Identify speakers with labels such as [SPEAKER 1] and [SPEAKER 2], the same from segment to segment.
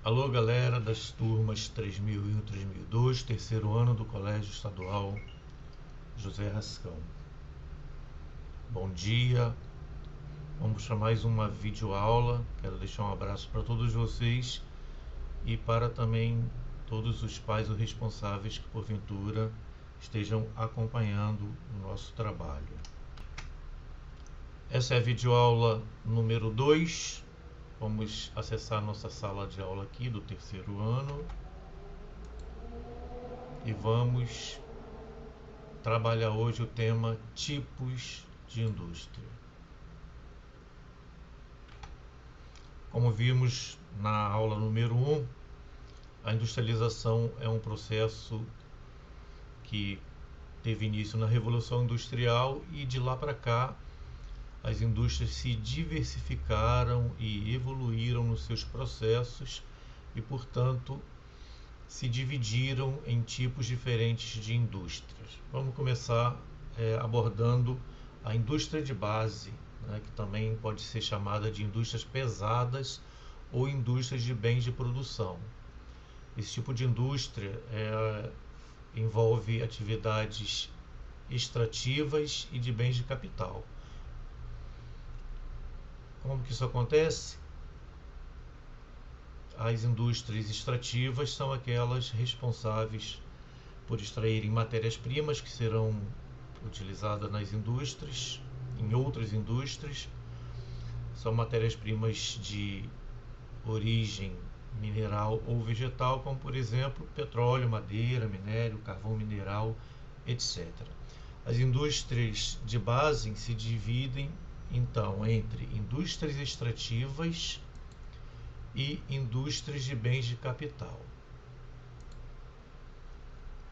[SPEAKER 1] Alô, galera das turmas 3001 e 3002, terceiro ano do Colégio Estadual José Rascão. Bom dia, vamos para mais uma videoaula. Quero deixar um abraço para todos vocês e para também todos os pais ou responsáveis que porventura estejam acompanhando o nosso trabalho. Essa é a videoaula número 2. Vamos acessar nossa sala de aula aqui do terceiro ano e vamos trabalhar hoje o tema tipos de indústria. Como vimos na aula número 1, a industrialização é um processo que teve início na Revolução Industrial e de lá para cá as indústrias se diversificaram e evoluíram nos seus processos e, portanto, se dividiram em tipos diferentes de indústrias. Vamos começar abordando a indústria de base, né, que também pode ser chamada de indústrias pesadas ou indústrias de bens de produção. Esse tipo de indústria envolve atividades extrativas e de bens de capital. Como que isso acontece? As indústrias extrativas são aquelas responsáveis por extraírem matérias-primas que serão utilizadas nas indústrias, em outras indústrias. São matérias-primas de origem mineral ou vegetal, como por exemplo petróleo, madeira, minério, carvão mineral, etc. As indústrias de base se dividem então entre indústrias extrativas e indústrias de bens de capital.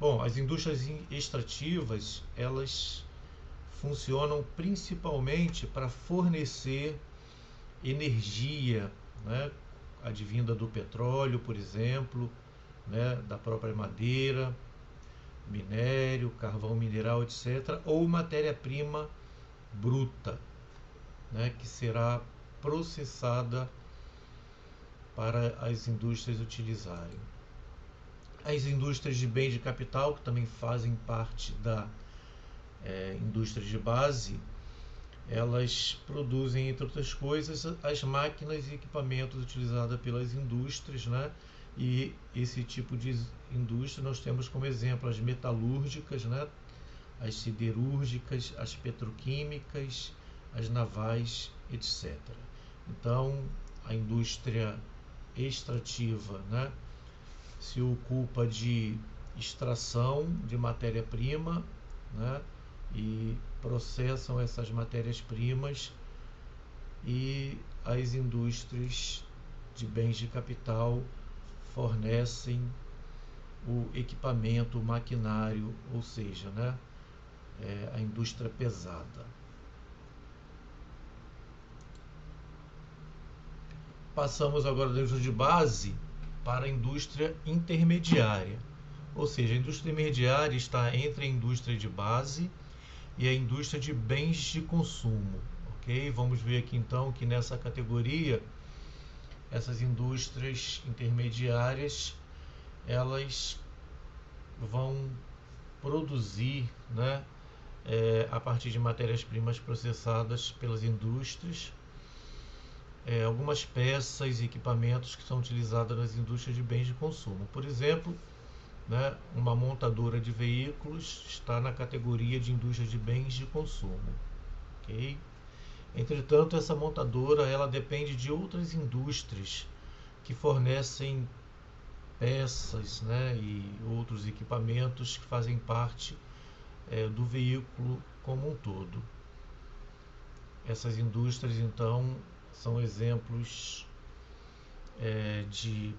[SPEAKER 1] Bom, as indústrias extrativas, elas funcionam principalmente para fornecer energia, né, advinda do petróleo, por exemplo, né, da própria madeira, minério, carvão mineral, etc., ou matéria-prima bruta, né, que será processada para as indústrias utilizarem. As indústrias de bens de capital, que também fazem parte da indústria de base, elas produzem, entre outras coisas, as máquinas e equipamentos utilizados pelas indústrias, né? E esse tipo de indústria nós temos como exemplo as metalúrgicas, né? As siderúrgicas, as petroquímicas, as navais, etc. Então, a indústria extrativa, né, se ocupa de extração de matéria-prima, né, e processam essas matérias-primas, e as indústrias de bens de capital fornecem o equipamento, o maquinário, ou seja, né, a indústria pesada. Passamos agora da indústria de base para a indústria intermediária. Ou seja, a indústria intermediária está entre a indústria de base e a indústria de bens de consumo. Ok? Vamos ver aqui então que nessa categoria, essas indústrias intermediárias, elas vão produzir, né, a partir de matérias-primas processadas pelas indústrias, algumas peças e equipamentos que são utilizados nas indústrias de bens de consumo. Por exemplo, né, uma montadora de veículos está na categoria de indústria de bens de consumo. Okay? Entretanto, essa montadora ela depende de outras indústrias que fornecem peças, né, e outros equipamentos que fazem parte do veículo como um todo. Essas indústrias, então, são exemplos de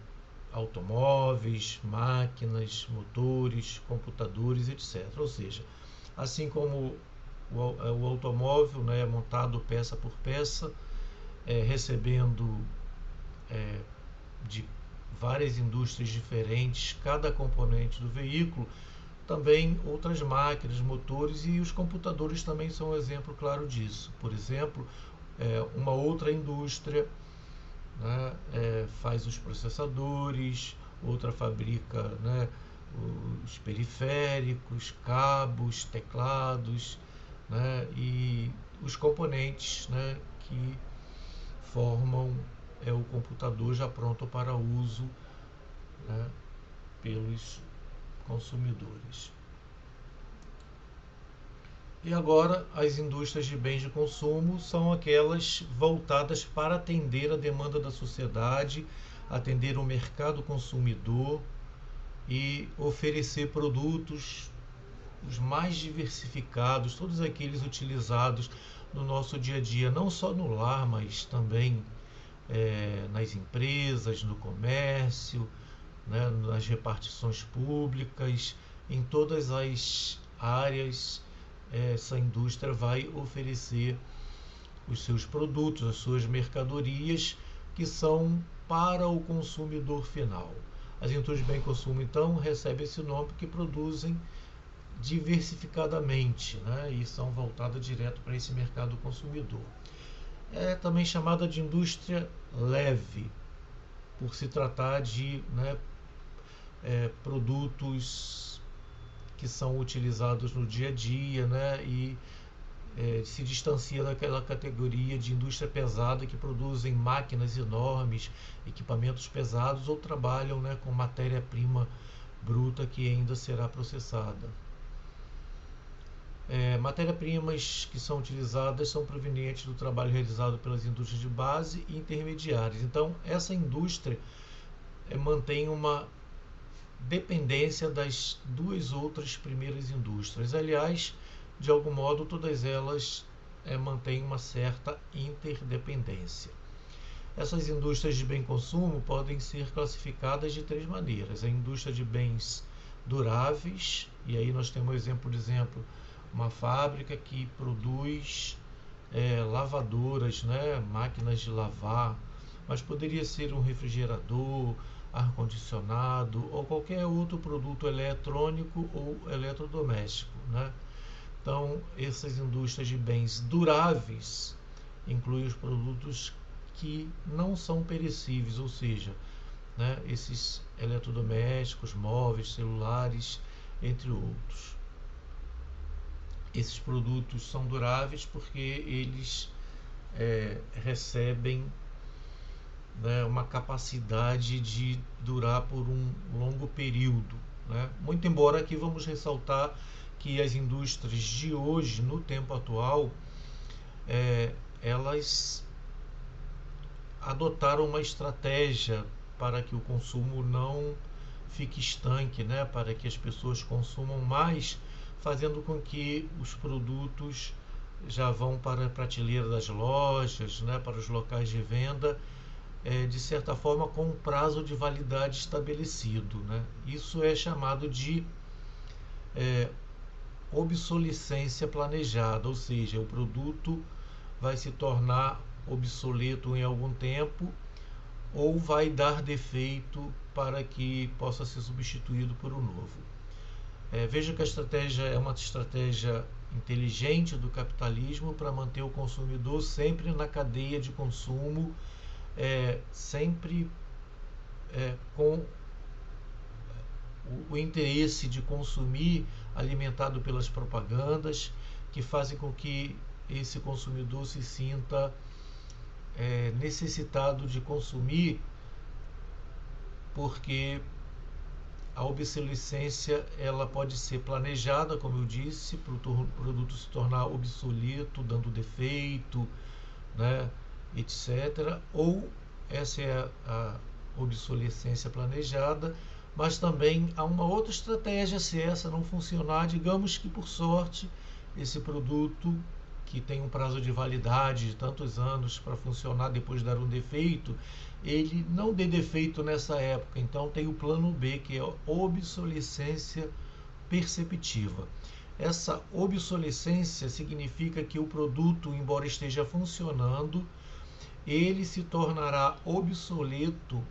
[SPEAKER 1] automóveis, máquinas, motores, computadores, etc. Ou seja, assim como o automóvel, né, é montado peça por peça, recebendo de várias indústrias diferentes cada componente do veículo, também outras máquinas, motores e os computadores também são um exemplo claro disso. Por exemplo, uma outra indústria, né, faz os processadores, outra fabrica, né, os periféricos, cabos, teclados, né, e os componentes, né, que formam o computador já pronto para uso, né, pelos consumidores. E agora, as indústrias de bens de consumo são aquelas voltadas para atender a demanda da sociedade, atender o mercado consumidor e oferecer produtos os mais diversificados, todos aqueles utilizados no nosso dia a dia, não só no lar, mas também nas empresas, no comércio, né, nas repartições públicas, em todas as áreas. Essa indústria vai oferecer os seus produtos, as suas mercadorias, que são para o consumidor final. As indústrias de bem consumo, então, recebem esse nome porque produzem diversificadamente, né, e são voltadas direto para esse mercado consumidor. É também chamada de indústria leve, por se tratar de, né, produtos que são utilizados no dia a dia, né, e se distancia daquela categoria de indústria pesada que produzem máquinas enormes, equipamentos pesados ou trabalham, né, com matéria-prima bruta que ainda será processada. Matéria-primas que são utilizadas são provenientes do trabalho realizado pelas indústrias de base e intermediárias. Então, essa indústria mantém uma dependência das duas outras primeiras indústrias. Aliás, de algum modo, todas elas mantêm uma certa interdependência. Essas indústrias de bem consumo podem ser classificadas de três maneiras: a indústria de bens duráveis, e aí nós temos por exemplo, uma fábrica que produz lavadoras, né, máquinas de lavar, mas poderia ser um refrigerador, ar-condicionado ou qualquer outro produto eletrônico ou eletrodoméstico, né? Então, essas indústrias de bens duráveis incluem os produtos que não são perecíveis, ou seja, né, esses eletrodomésticos, móveis, celulares, entre outros. Esses produtos são duráveis porque eles recebem, né, uma capacidade de durar por um longo período, né? Muito embora aqui vamos ressaltar que as indústrias de hoje, no tempo atual, elas adotaram uma estratégia para que o consumo não fique estanque, né? Para que as pessoas consumam mais, fazendo com que os produtos já vão para a prateleira das lojas, né? Para os locais de venda, de certa forma com um prazo de validade estabelecido, né? Isso é chamado de obsolescência planejada, ou seja, o produto vai se tornar obsoleto em algum tempo ou vai dar defeito para que possa ser substituído por um novo. Veja que a estratégia é uma estratégia inteligente do capitalismo para manter o consumidor sempre na cadeia de consumo, sempre com o interesse de consumir, alimentado pelas propagandas, que fazem com que esse consumidor se sinta necessitado de consumir, porque a obsolescência ela pode ser planejada, como eu disse, para o produto se tornar obsoleto, dando defeito, né, etc. Ou essa é a obsolescência planejada, mas também há uma outra estratégia. Se essa não funcionar, digamos que por sorte esse produto que tem um prazo de validade de tantos anos para funcionar depois de dar um defeito, ele não dê defeito nessa época. Então tem o plano B, que é a obsolescência perceptiva. Essa obsolescência significa que o produto, embora esteja funcionando, ele se tornará obsoleto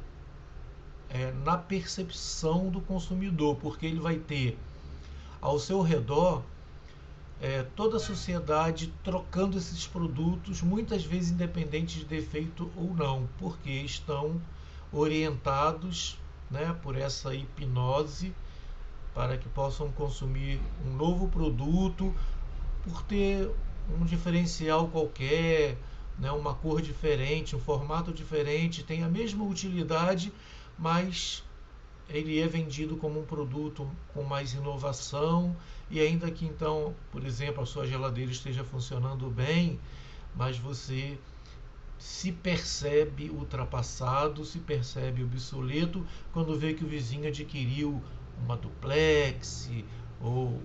[SPEAKER 1] na percepção do consumidor, porque ele vai ter ao seu redor toda a sociedade trocando esses produtos, muitas vezes independente de defeito ou não, porque estão orientados, né, por essa hipnose para que possam consumir um novo produto por ter um diferencial qualquer, né, uma cor diferente, um formato diferente, tem a mesma utilidade, mas ele é vendido como um produto com mais inovação e ainda que então, por exemplo, a sua geladeira esteja funcionando bem, mas você se percebe ultrapassado, se percebe obsoleto quando vê que o vizinho adquiriu uma duplex ou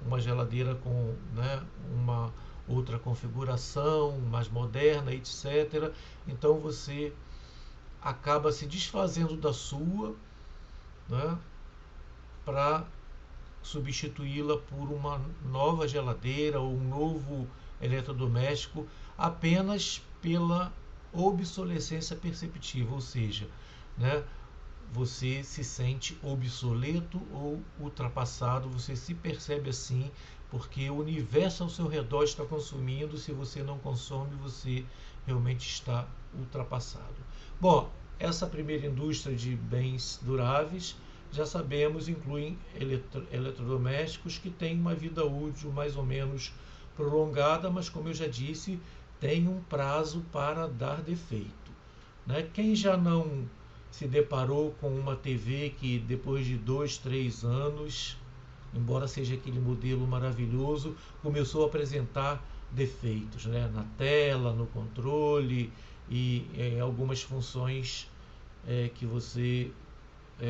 [SPEAKER 1] uma geladeira com, né, uma outra configuração mais moderna, etc. Então você acaba se desfazendo da sua, né, para substituí-la por uma nova geladeira ou um novo eletrodoméstico apenas pela obsolescência perceptiva, ou seja, né, você se sente obsoleto ou ultrapassado, você se percebe assim, porque o universo ao seu redor está consumindo, se você não consome, você realmente está ultrapassado. Bom, essa primeira indústria de bens duráveis, já sabemos, incluem eletrodomésticos que têm uma vida útil mais ou menos prolongada, mas como eu já disse, tem um prazo para dar defeito, né? Quem já não se deparou com uma TV que depois de 2, 3 anos, embora seja aquele modelo maravilhoso, começou a apresentar defeitos, né? Na tela, no controle e em algumas funções que você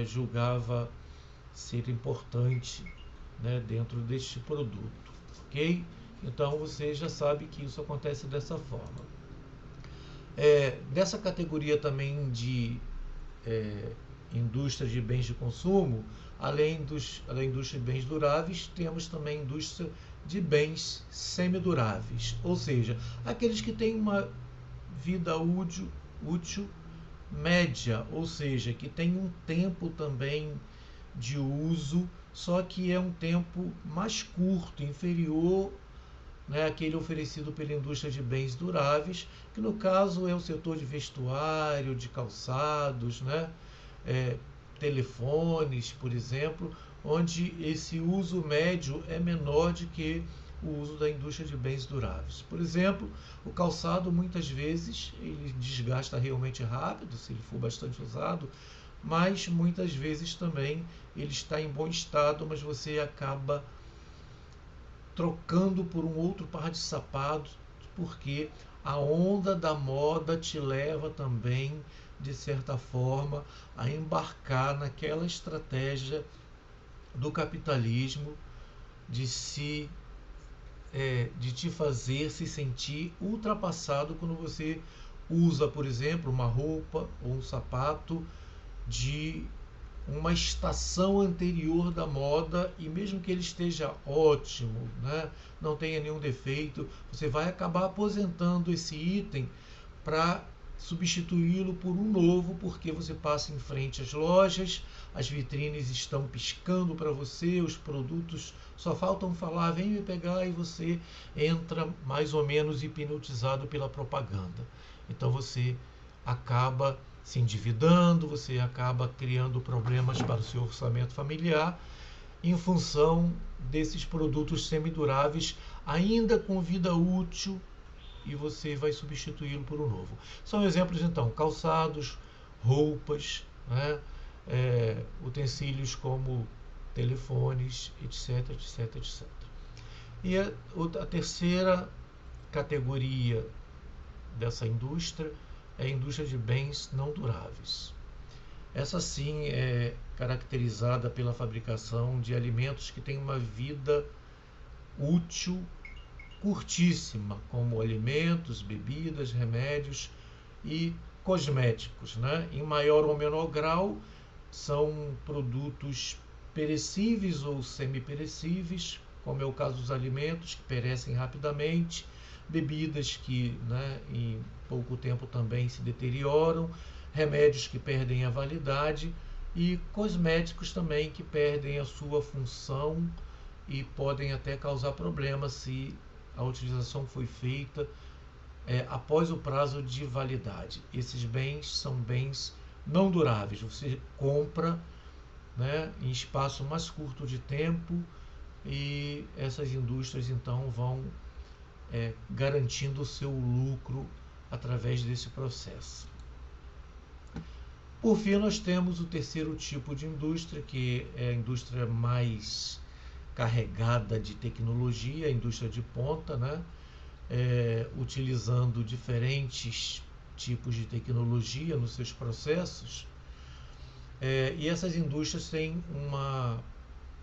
[SPEAKER 1] julgava ser importante, né, dentro deste produto, ok? Então você já sabe que isso acontece dessa forma. Dessa categoria também de indústria de bens de consumo, além da indústria de bens duráveis, temos também a indústria de bens semiduráveis, ou seja, aqueles que têm uma vida útil média, ou seja, que tem um tempo também de uso, só que é um tempo mais curto, inferior, né, àquele oferecido pela indústria de bens duráveis, que no caso é o setor de vestuário, de calçados, né, telefones, por exemplo, onde esse uso médio é menor do que o uso da indústria de bens duráveis. Por exemplo, o calçado muitas vezes ele desgasta realmente rápido, se ele for bastante usado, mas muitas vezes também ele está em bom estado, mas você acaba trocando por um outro par de sapatos, porque a onda da moda te leva também, de certa forma, a embarcar naquela estratégia do capitalismo de te fazer se sentir ultrapassado quando você usa, por exemplo, uma roupa ou um sapato de uma estação anterior da moda, e mesmo que ele esteja ótimo, né, não tenha nenhum defeito, você vai acabar aposentando esse item para substituí-lo por um novo, porque você passa em frente às lojas, as vitrines estão piscando para você, os produtos só faltam falar, vem me pegar, e você entra mais ou menos hipnotizado pela propaganda. Então você acaba se endividando, você acaba criando problemas para o seu orçamento familiar em função desses produtos semiduráveis, ainda com vida útil, e você vai substituí-lo por um novo. São exemplos, então, calçados, roupas, né, utensílios como telefones, etc, etc, etc. E a terceira categoria dessa indústria é a indústria de bens não duráveis. Essa sim é caracterizada pela fabricação de alimentos que têm uma vida útil curtíssima, como alimentos, bebidas, remédios e cosméticos, né? Em maior ou menor grau, são produtos perecíveis ou semi-perecíveis, como é o caso dos alimentos, que perecem rapidamente, bebidas que, né, em pouco tempo também se deterioram, remédios que perdem a validade e cosméticos também que perdem a sua função e podem até causar problemas se a utilização foi feita após o prazo de validade. Esses bens são bens não duráveis. Você compra, né, em espaço mais curto de tempo, e essas indústrias então vão garantindo o seu lucro através desse processo. Por fim, nós temos o terceiro tipo de indústria, que é a indústria mais carregada de tecnologia, a indústria de ponta, né? Utilizando diferentes tipos de tecnologia nos seus processos. E essas indústrias têm uma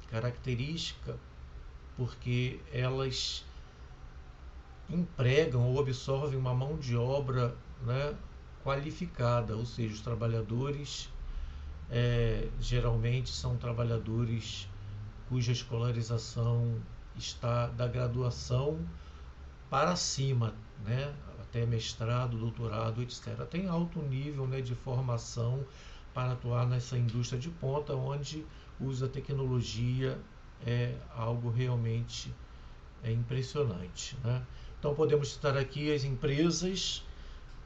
[SPEAKER 1] característica, porque elas empregam ou absorvem uma mão de obra, né, qualificada, ou seja, os trabalhadores geralmente são trabalhadores cuja escolarização está da graduação para cima, né, até mestrado, doutorado, etc. Tem alto nível, né, de formação para atuar nessa indústria de ponta, onde o uso da tecnologia é algo realmente impressionante, né? Então podemos citar aqui as empresas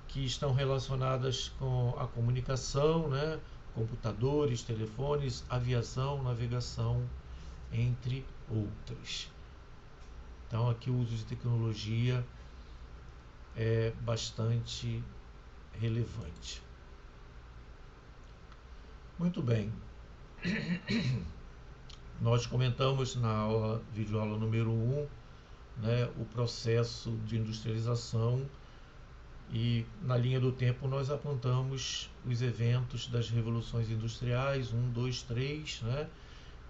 [SPEAKER 1] que estão relacionadas com a comunicação, né? Computadores, telefones, aviação, navegação, entre outras. Então aqui o uso de tecnologia é bastante relevante. Muito bem. Nós comentamos na videoaula número 1, né, o processo de industrialização, e na linha do tempo nós apontamos os eventos das revoluções industriais, 1, 2, 3, né,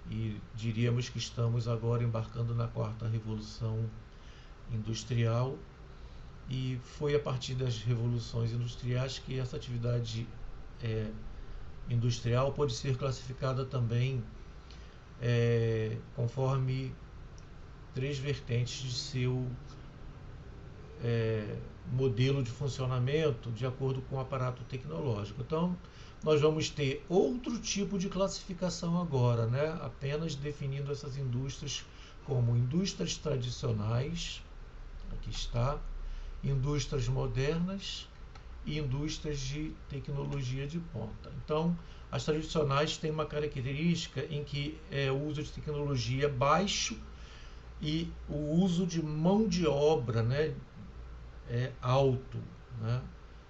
[SPEAKER 1] e diríamos que estamos agora embarcando na quarta revolução industrial, e foi a partir das revoluções industriais que essa atividade industrial pode ser classificada também conforme 3 vertentes de seu modelo de funcionamento de acordo com o aparato tecnológico. Então, nós vamos ter outro tipo de classificação agora, né? Apenas definindo essas indústrias como indústrias tradicionais, aqui está, indústrias modernas e indústrias de tecnologia de ponta. Então, as tradicionais têm uma característica em que o uso de tecnologia é baixo e o uso de mão de obra, né, é alto, né?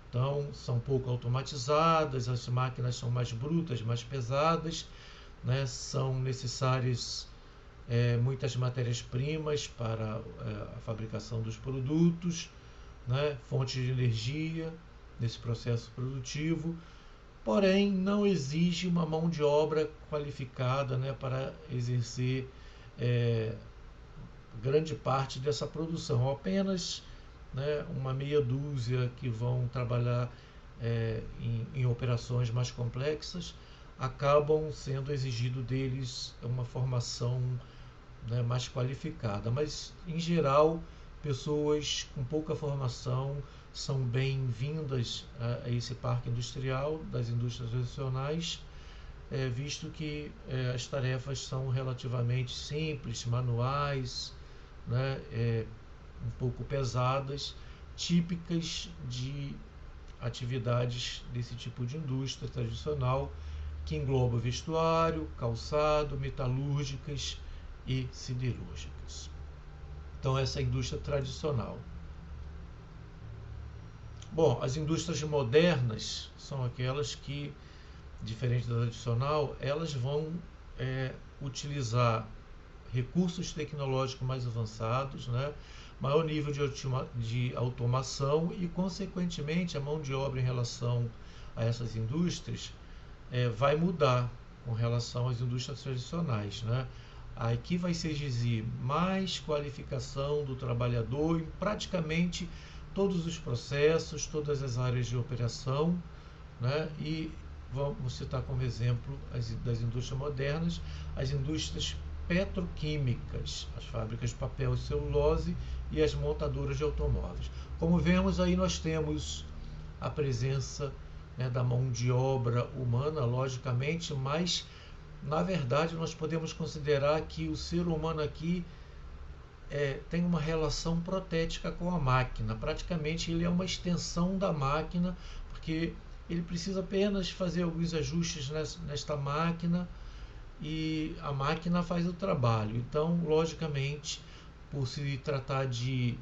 [SPEAKER 1] Então, são pouco automatizadas, as máquinas são mais brutas, mais pesadas, né? São necessárias muitas matérias-primas para a fabricação dos produtos, né? Fontes de energia nesse processo produtivo, porém não exige uma mão de obra qualificada, né, para exercer grande parte dessa produção. Apenas, né, uma meia dúzia que vão trabalhar em operações mais complexas, acabam sendo exigido deles uma formação, né, mais qualificada. Mas, em geral, pessoas com pouca formação são bem-vindas a esse parque industrial das indústrias tradicionais, visto que as tarefas são relativamente simples, manuais, né, um pouco pesadas, típicas de atividades desse tipo de indústria tradicional, que engloba vestuário, calçado, metalúrgicas e siderúrgicas. Então, essa é a indústria tradicional. Bom, as indústrias modernas são aquelas que, diferente da tradicional, elas vão utilizar recursos tecnológicos mais avançados, né? Maior nível de automação e, consequentemente, a mão de obra em relação a essas indústrias vai mudar com relação às indústrias tradicionais, né? Aqui vai se exigir mais qualificação do trabalhador em praticamente todos os processos, todas as áreas de operação, né? E vamos citar como exemplo das indústrias modernas, as indústrias petroquímicas, as fábricas de papel e celulose e as montadoras de automóveis. Como vemos aí, nós temos a presença, né, da mão de obra humana, logicamente, mas na verdade nós podemos considerar que o ser humano aqui tem uma relação protética com a máquina. Praticamente ele é uma extensão da máquina, porque ele precisa apenas fazer alguns ajustes nesta máquina e a máquina faz o trabalho. Então, logicamente, por se tratar de,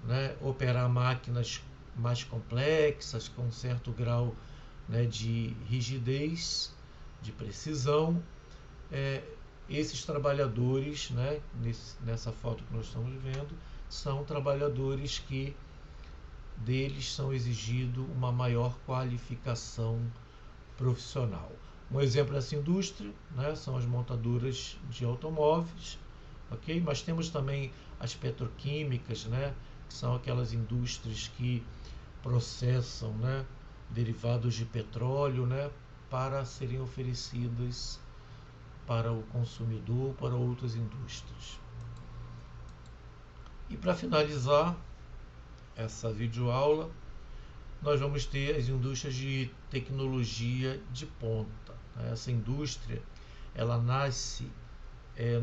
[SPEAKER 1] né, operar máquinas mais complexas, com um certo grau, né, de rigidez, de precisão, esses trabalhadores, né, nessa foto que nós estamos vendo, são trabalhadores que deles são exigido uma maior qualificação profissional. Um exemplo dessa indústria, né, são as montadoras de automóveis, ok? Mas temos também as petroquímicas, né, que são aquelas indústrias que processam, né, derivados de petróleo, né, para serem oferecidas para o consumidor, para outras indústrias. E para finalizar essa videoaula, nós vamos ter as indústrias de tecnologia de ponta. Essa indústria, ela nasce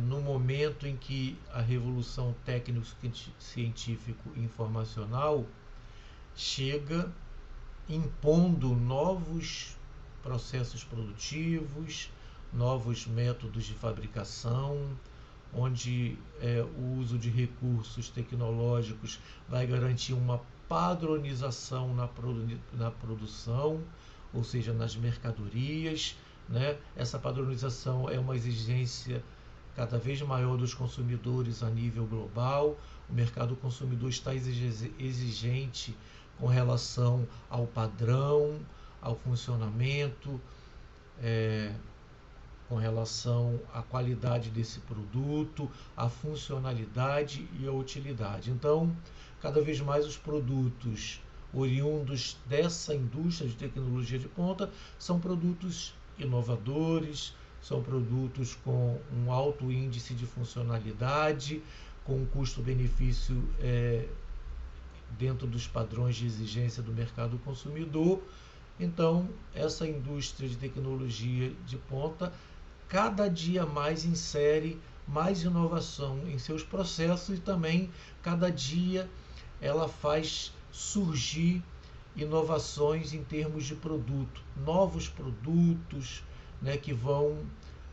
[SPEAKER 1] no momento em que a revolução técnico-científico-informacional chega impondo novos processos produtivos, novos métodos de fabricação, onde o uso de recursos tecnológicos vai garantir uma padronização na produção, ou seja, nas mercadorias, né? Essa padronização é uma exigência cada vez maior dos consumidores a nível global. O mercado consumidor está exigente com relação ao padrão, ao funcionamento, com relação à qualidade desse produto, à funcionalidade e à utilidade. Então, cada vez mais os produtos oriundos dessa indústria de tecnologia de ponta são produtos inovadores, são produtos com um alto índice de funcionalidade, com um custo-benefício dentro dos padrões de exigência do mercado consumidor. Então, essa indústria de tecnologia de ponta cada dia mais insere mais inovação em seus processos e também cada dia ela faz surgir inovações em termos de produto, novos produtos, né, que vão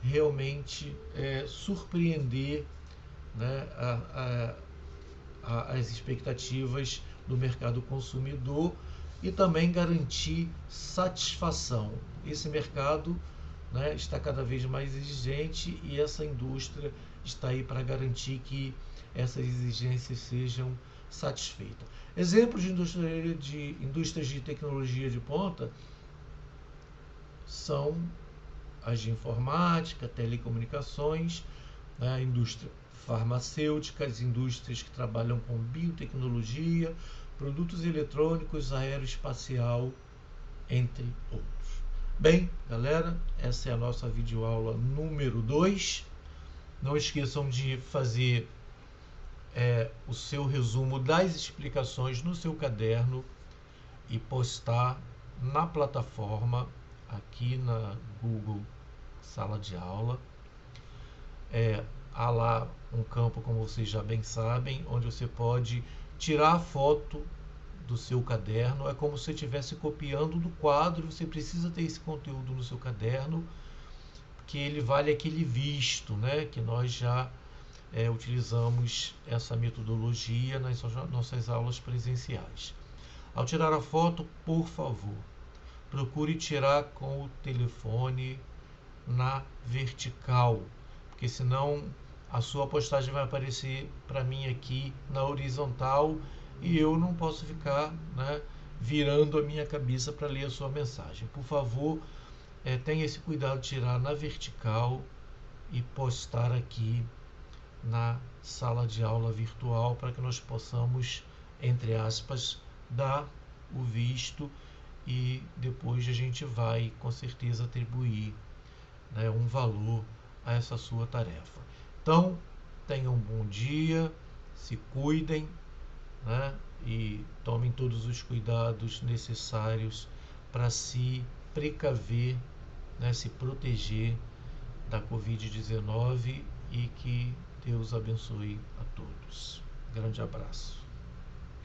[SPEAKER 1] realmente surpreender, né, as expectativas do mercado consumidor e também garantir satisfação. Esse mercado, né, está cada vez mais exigente e essa indústria está aí para garantir que essas exigências sejam satisfeitas. Exemplos de indústrias de tecnologia de ponta são as de informática, telecomunicações, né, a indústria farmacêutica, as indústrias que trabalham com biotecnologia, produtos eletrônicos, aeroespacial, entre outros. Bem, galera, essa é a nossa videoaula número 2. Não esqueçam de fazer o seu resumo das explicações no seu caderno e postar na plataforma aqui na Google Sala de Aula. Há lá um campo, como vocês já bem sabem, onde você pode tirar a foto do seu caderno. É como se você estivesse copiando do quadro. Você precisa ter esse conteúdo no seu caderno, que ele vale aquele visto, né? Que nós já utilizamos essa metodologia nas nossas aulas presenciais. Ao tirar a foto, por favor, procure tirar com o telefone na vertical, porque senão a sua postagem vai aparecer para mim aqui na horizontal e eu não posso ficar, né, virando a minha cabeça para ler a sua mensagem. Por favor, tenha esse cuidado de tirar na vertical e postar aqui na sala de aula virtual para que nós possamos, entre aspas, dar o visto e depois a gente vai com certeza atribuir, né, um valor a essa sua tarefa. Então, tenham um bom dia, se cuidem, né, e tomem todos os cuidados necessários para se precaver, né, se proteger da Covid-19 e que Deus abençoe a todos. Grande abraço.